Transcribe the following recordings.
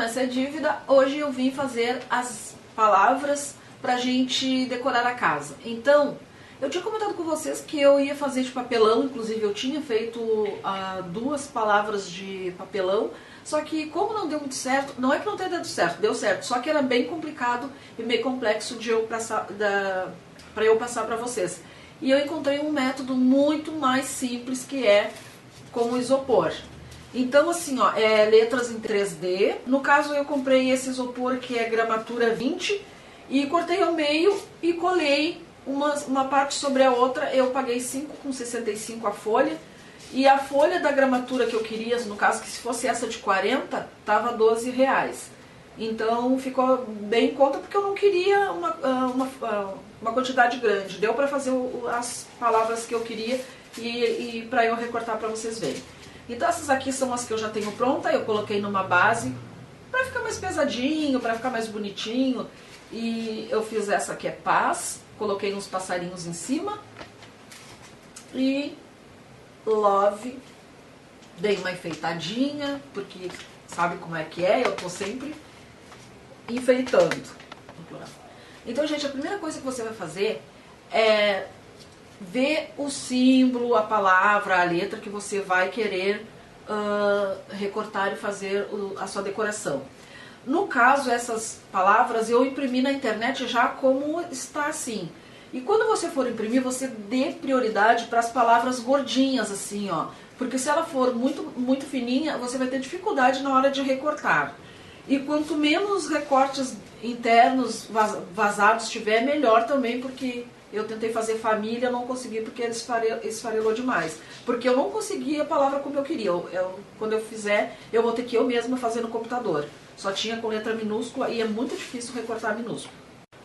Promessa é Dívida. Hoje eu vim fazer as palavras pra gente decorar a casa. Então, eu tinha comentado com vocês que eu ia fazer de papelão, inclusive eu tinha feito 2 palavras de papelão, só que como não deu muito certo, não é que não tenha dado certo, deu certo, só que era bem complicado e meio complexo de eu passar para vocês. E eu encontrei um método muito mais simples, que é com o isopor. Então assim, ó, letras em 3D. No caso eu comprei esse isopor que é gramatura 20 e cortei ao meio e colei uma parte sobre a outra. Eu paguei 5,65 a folha. E a folha da gramatura que eu queria, no caso que se fosse essa de 40, tava R$12. Então ficou bem em conta, porque eu não queria uma quantidade grande. Deu para fazer as palavras que eu queria e para eu recortar para vocês verem. Então essas aqui são as que eu já tenho pronta, eu coloquei numa base para ficar mais pesadinho, para ficar mais bonitinho. E eu fiz essa aqui, é paz, coloquei uns passarinhos em cima. E love, dei uma enfeitadinha, porque sabe como é que é, eu tô sempre enfeitando. Então, gente, a primeira coisa que você vai fazer é ver o símbolo, a palavra, a letra que você vai querer recortar e fazer a sua decoração. No caso, essas palavras eu imprimi na internet já como está assim. E quando você for imprimir, você dê prioridade para as palavras gordinhas, assim, ó. Porque se ela for muito fininha, você vai ter dificuldade na hora de recortar. E quanto menos recortes internos vazados tiver, melhor também, porque eu tentei fazer família, não consegui porque ele esfarelou demais. Porque eu não consegui a palavra como eu queria. Quando eu fizer, eu vou ter que eu mesma fazer no computador. Só tinha com letra minúscula e é muito difícil recortar minúsculo.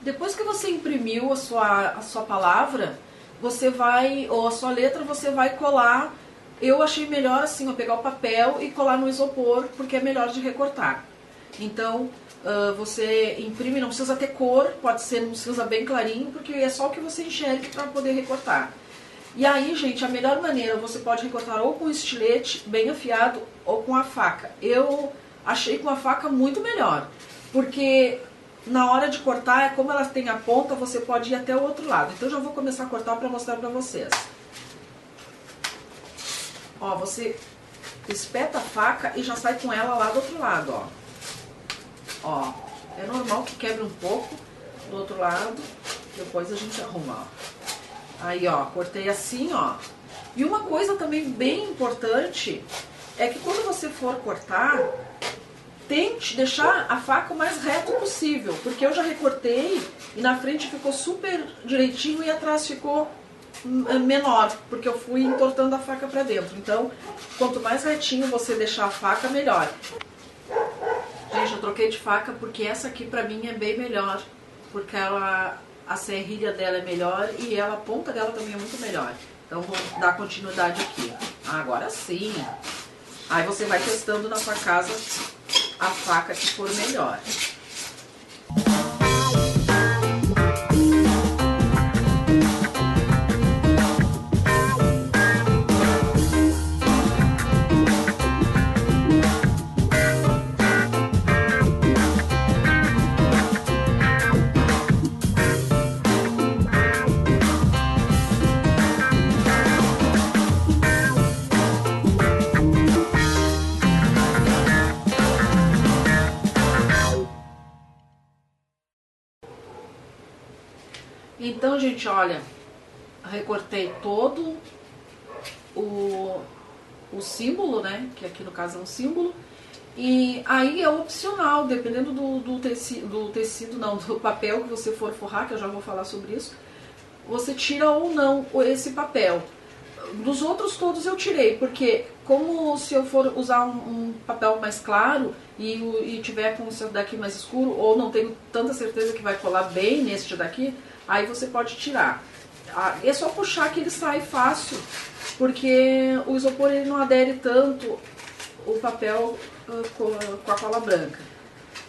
Depois que você imprimiu a sua palavra, você vai, ou a sua letra, você vai colar. Eu achei melhor assim, pegar o papel e colar no isopor, porque é melhor de recortar. Então, você imprime, não precisa ter cor, pode ser, não precisa bem clarinho, porque é só o que você enxergue para poder recortar. E aí, gente, a melhor maneira, você pode recortar ou com estilete bem afiado ou com a faca. Eu achei com a faca muito melhor, porque na hora de cortar, como ela tem a ponta, você pode ir até o outro lado. Então, eu já vou começar a cortar para mostrar para vocês. Ó, você espeta a faca e já sai com ela lá do outro lado, ó. Ó, é normal que quebre um pouco do outro lado, depois a gente arruma, ó. Aí, ó, cortei assim, ó. E uma coisa também bem importante é que quando você for cortar, tente deixar a faca o mais reto possível, porque eu já recortei e na frente ficou super direitinho e atrás ficou menor, porque eu fui entortando a faca para dentro. Então, quanto mais retinho você deixar a faca, melhor. Gente, eu troquei de faca porque essa aqui pra mim é bem melhor, porque a serrilha dela é melhor e a ponta dela também é muito melhor. Então, vou dar continuidade aqui. Agora sim. Aí você vai testando na sua casa a faca que for melhor. Então, gente, olha, recortei todo o símbolo, né, que aqui no caso é um símbolo, e aí é opcional, dependendo do papel que você for forrar, que eu já vou falar sobre isso, você tira ou não esse papel. Dos outros todos eu tirei, porque como se eu for usar um papel mais claro e tiver com esse daqui mais escuro, ou não tenho tanta certeza que vai colar bem neste daqui, aí você pode tirar. É só puxar que ele sai fácil, porque o isopor ele não adere tanto o papel com a cola branca.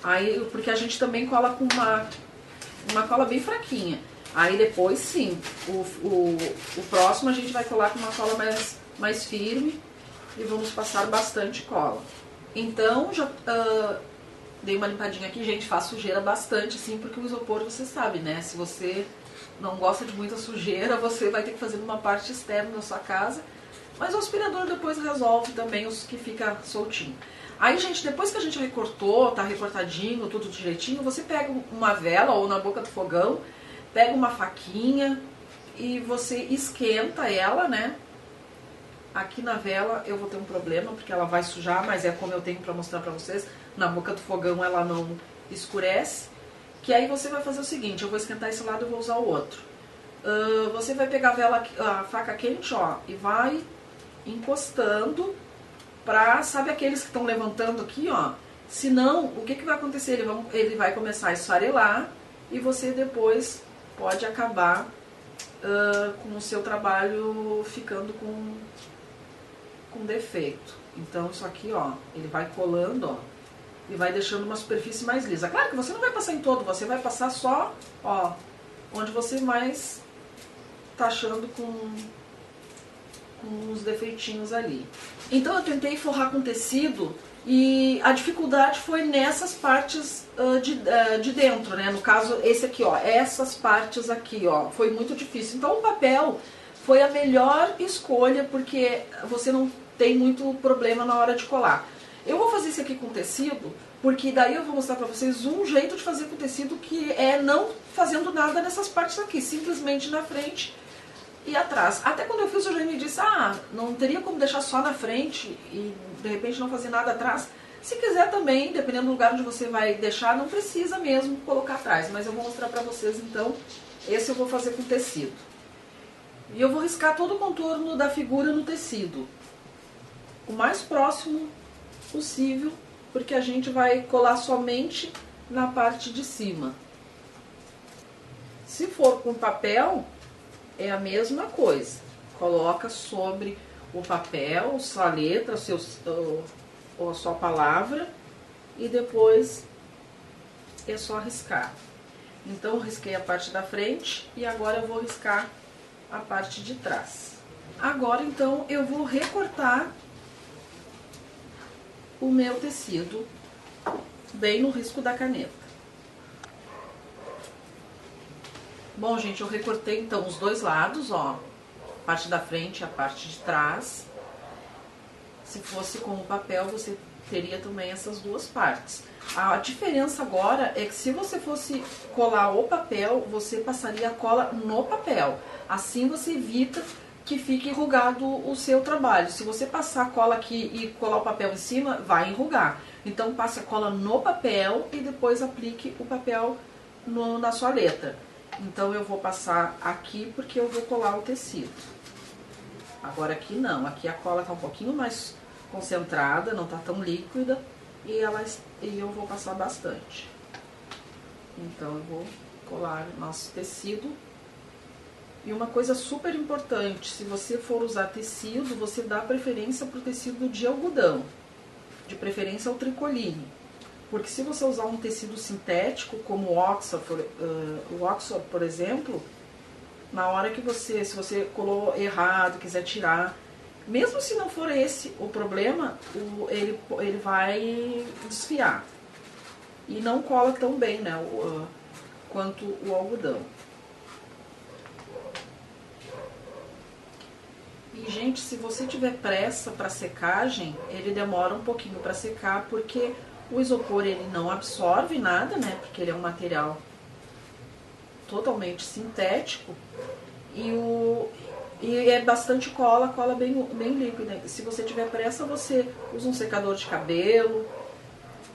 Aí, porque a gente também cola com uma cola bem fraquinha. Aí depois sim, o próximo a gente vai colar com uma cola mais firme e vamos passar bastante cola. Então, Dei uma limpadinha aqui, gente, faz sujeira bastante, sim, porque o isopor, você sabe, né? Se você não gosta de muita sujeira, você vai ter que fazer numa parte externa da sua casa. Mas o aspirador depois resolve também os que fica soltinho. Aí, gente, depois que a gente recortou, tá recortadinho, tudo direitinho, você pega uma vela ou na boca do fogão, pega uma faquinha e você esquenta ela, né? Aqui na vela eu vou ter um problema, porque ela vai sujar, mas é como eu tenho pra mostrar pra vocês. Na boca do fogão ela não escurece. Que aí você vai fazer o seguinte, eu vou esquentar esse lado e vou usar o outro. Você vai pegar a faca quente, ó, e vai encostando pra, sabe aqueles que estão levantando aqui, ó? Senão, o que vai acontecer? Ele vai começar a esfarelar e você depois pode acabar com o seu trabalho ficando com defeito. Então isso aqui, ó, ele vai colando, ó, e vai deixando uma superfície mais lisa. Claro que você não vai passar em todo, você vai passar só, ó, onde você mais tá achando com uns defeitinhos ali. Então eu tentei forrar com tecido e a dificuldade foi nessas partes de dentro, né? No caso, esse aqui, ó, essas partes aqui, ó, foi muito difícil. Então o papel foi a melhor escolha porque você não tem muito problema na hora de colar. Eu vou fazer isso aqui com tecido, porque daí eu vou mostrar pra vocês um jeito de fazer com tecido que é não fazendo nada nessas partes aqui, simplesmente na frente e atrás. Até quando eu fiz, o Jaime disse, não teria como deixar só na frente e de repente não fazer nada atrás. Se quiser também, dependendo do lugar onde você vai deixar, não precisa mesmo colocar atrás, mas eu vou mostrar pra vocês então, esse eu vou fazer com tecido. E eu vou riscar todo o contorno da figura no tecido, o mais próximo possível, porque a gente vai colar somente na parte de cima. Se for com papel, é a mesma coisa. Coloca sobre o papel, sua letra, ou a sua palavra, e depois é só riscar. Então eu risquei a parte da frente e agora eu vou riscar a parte de trás. Agora então eu vou recortar o meu tecido bem no risco da caneta. Bom, gente, eu recortei então os dois lados, ó, a parte da frente e a parte de trás. Se fosse com o papel, você teria também essas duas partes. A diferença agora é que se você fosse colar o papel, você passaria a cola no papel. Assim você evita que fique enrugado o seu trabalho. Se você passar a cola aqui e colar o papel em cima, vai enrugar. Então passe a cola no papel e depois aplique o papel na sua letra. Então eu vou passar aqui porque eu vou colar o tecido. Agora aqui não, aqui a cola tá um pouquinho mais concentrada, não tá tão líquida e eu vou passar bastante. Então eu vou colar o nosso tecido. E uma coisa super importante, se você for usar tecido, você dá preferência para o tecido de algodão, de preferência ao tricoline. Porque se você usar um tecido sintético, como o Oxford, por exemplo, na hora que se você colou errado, quiser tirar, mesmo se não for esse o problema, ele vai desfiar. E não cola tão bem, né, quanto o algodão. E, gente, se você tiver pressa para secagem, ele demora um pouquinho para secar, porque o isopor ele não absorve nada, né? Porque ele é um material totalmente sintético e é bastante cola bem líquida. Se você tiver pressa, você usa um secador de cabelo.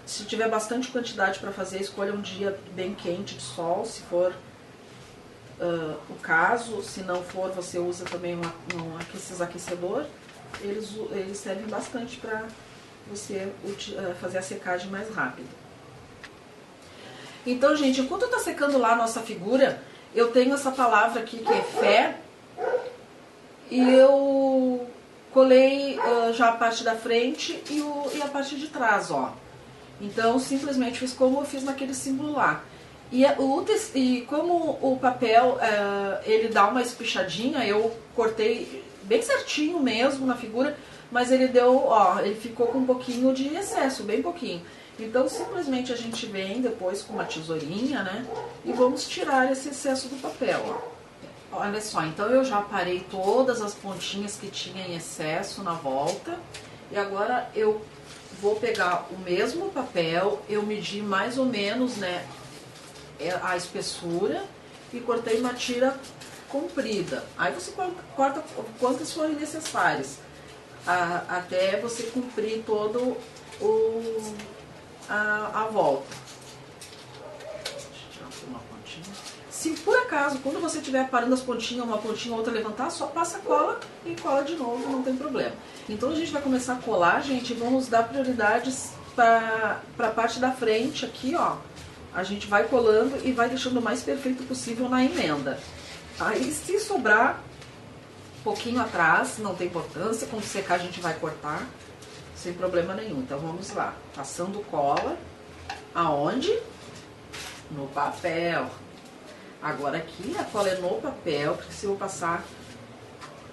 Se tiver bastante quantidade para fazer, escolha um dia bem quente de sol, se for o caso. Se não for, você usa também esses aquecedor. Eles servem bastante para você fazer a secagem mais rápido. Então, gente, enquanto tá secando lá a nossa figura, eu tenho essa palavra aqui que é fé, e eu colei já a parte da frente e a parte de trás, ó. Então, simplesmente fiz como eu fiz naquele símbolo lá. E como o papel ele dá uma espichadinha, eu cortei bem certinho mesmo na figura, mas ele deu, ó, ele ficou com um pouquinho de excesso, bem pouquinho. Então simplesmente a gente vem depois com uma tesourinha, né? E vamos tirar esse excesso do papel, ó. Olha só, então eu já aparei todas as pontinhas que tinha em excesso na volta. E agora eu vou pegar o mesmo papel, eu medi mais ou menos, né, a espessura e cortei uma tira comprida. Aí você corta quantas forem necessárias, até você cumprir todo a volta. Uma pontinha. Se por acaso, quando você estiver parando as pontinhas, uma pontinha ou outra levantar, só passa cola e cola de novo, não tem problema. Então a gente vai começar a colar, gente, e vamos dar prioridades para a parte da frente aqui, ó. A gente vai colando e vai deixando o mais perfeito possível na emenda. Aí se sobrar um pouquinho atrás, não tem importância, quando secar a gente vai cortar, sem problema nenhum. Então vamos lá, passando cola, aonde? No papel. Agora aqui a cola é no papel, porque se eu passar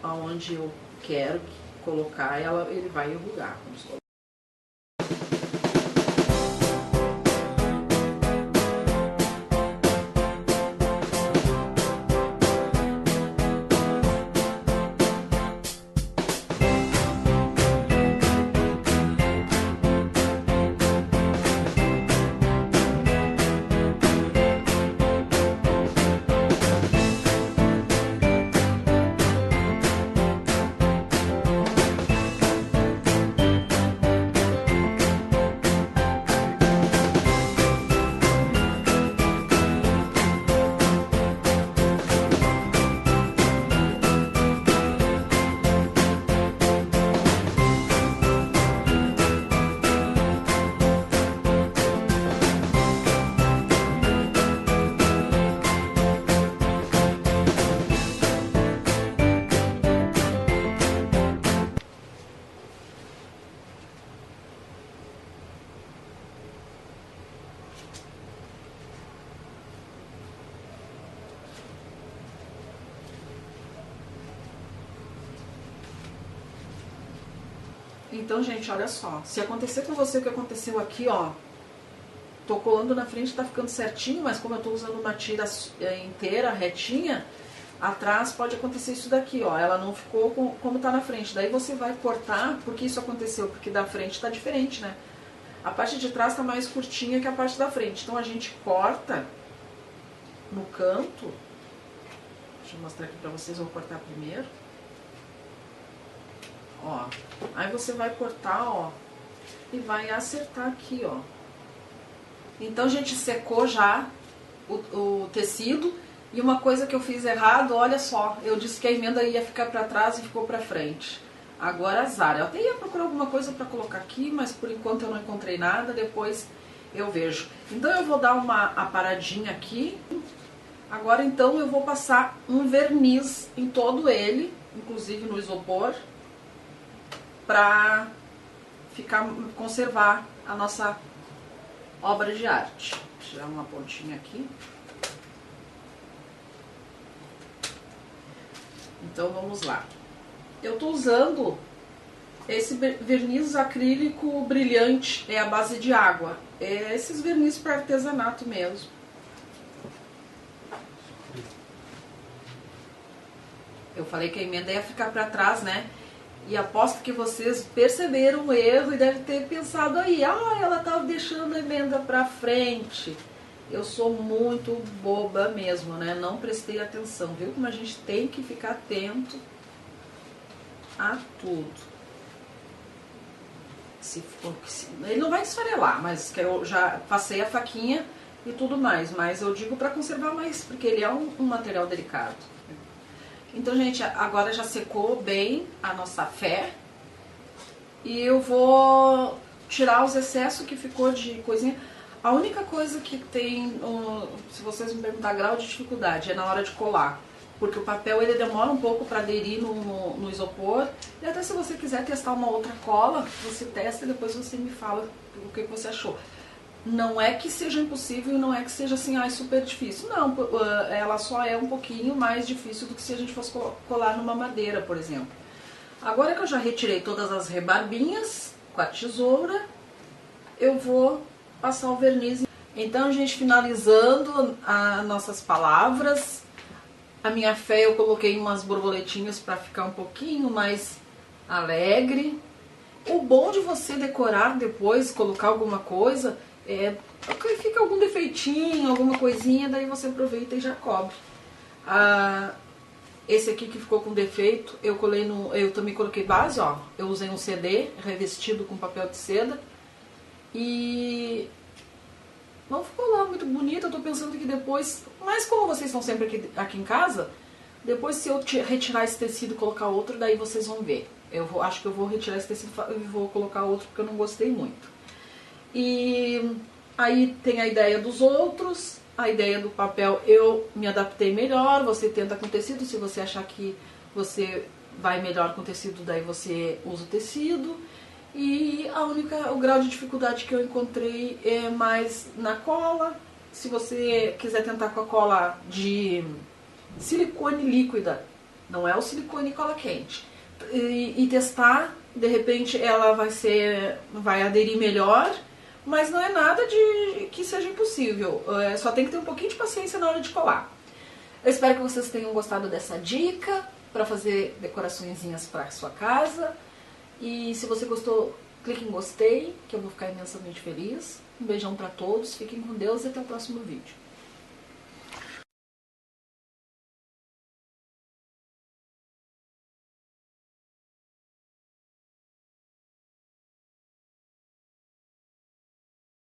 aonde eu quero colocar, ele vai enrugar. Vamos colocar. Então, gente, olha só, se acontecer com você o que aconteceu aqui, ó, tô colando na frente, tá ficando certinho, mas como eu tô usando uma tira inteira, retinha, atrás pode acontecer isso daqui, ó, ela não ficou como tá na frente. Daí você vai cortar, porque isso aconteceu, porque da frente tá diferente, né? A parte de trás tá mais curtinha que a parte da frente, então a gente corta no canto. Deixa eu mostrar aqui pra vocês, eu vou cortar primeiro. Ó, aí você vai cortar, ó, e vai acertar aqui, ó. Então, gente, secou já o tecido. E uma coisa que eu fiz errado, olha só, eu disse que a emenda ia ficar pra trás e ficou pra frente. Agora azar. Eu até ia procurar alguma coisa pra colocar aqui, mas por enquanto eu não encontrei nada, depois eu vejo. Então eu vou dar uma aparadinha aqui. Agora então eu vou passar um verniz em todo ele, inclusive no isopor, para conservar a nossa obra de arte. Vou tirar uma pontinha aqui. Então vamos lá. Eu tô usando esse verniz acrílico brilhante, é a base de água. É esses verniz para artesanato mesmo. Eu falei que a emenda ia ficar para trás, né? E aposto que vocês perceberam o erro e devem ter pensado aí, ah, ela tá deixando a emenda pra frente. Eu sou muito boba mesmo, né? Não prestei atenção, viu? Como a gente tem que ficar atento a tudo. Ele não vai esfarelar, mas que eu já passei a faquinha e tudo mais. Mas eu digo pra conservar mais, porque ele é um material delicado. Então, gente, agora já secou bem a nossa fé. E eu vou tirar os excessos que ficou de coisinha. A única coisa que tem, se vocês me perguntar grau de dificuldade, é na hora de colar. Porque o papel ele demora um pouco para aderir no isopor. E até se você quiser testar uma outra cola, você testa e depois você me fala o que você achou. Não é que seja impossível, não é que seja assim, super difícil. Não, ela só é um pouquinho mais difícil do que se a gente fosse colar numa madeira, por exemplo. Agora que eu já retirei todas as rebarbinhas com a tesoura, eu vou passar o verniz. Então, gente, finalizando as nossas palavras, a minha fé eu coloquei umas borboletinhas para ficar um pouquinho mais alegre. O bom de você decorar depois, colocar alguma coisa, fica algum defeitinho, alguma coisinha, daí você aproveita e já cobre. Esse aqui que ficou com defeito, eu também coloquei base, ó. Eu usei um CD revestido com papel de seda e não ficou lá muito bonito. Eu tô pensando que depois, mas como vocês estão sempre aqui em casa, depois se eu retirar esse tecido e colocar outro, daí vocês vão ver. Acho que eu vou retirar esse tecido e vou colocar outro porque eu não gostei muito. E aí tem a ideia dos outros, a ideia do papel eu me adaptei melhor, você tenta com tecido, se você achar que você vai melhor com tecido, daí você usa o tecido. E o grau de dificuldade que eu encontrei é mais na cola. Se você quiser tentar com a cola de silicone líquida, não é o silicone cola quente, e testar, de repente ela vai aderir melhor, mas não é nada de que seja impossível, só tem que ter um pouquinho de paciência na hora de colar. Eu espero que vocês tenham gostado dessa dica para fazer decoraçõezinhas para sua casa, e se você gostou, clique em gostei, que eu vou ficar imensamente feliz. Um beijão para todos, fiquem com Deus e até o próximo vídeo.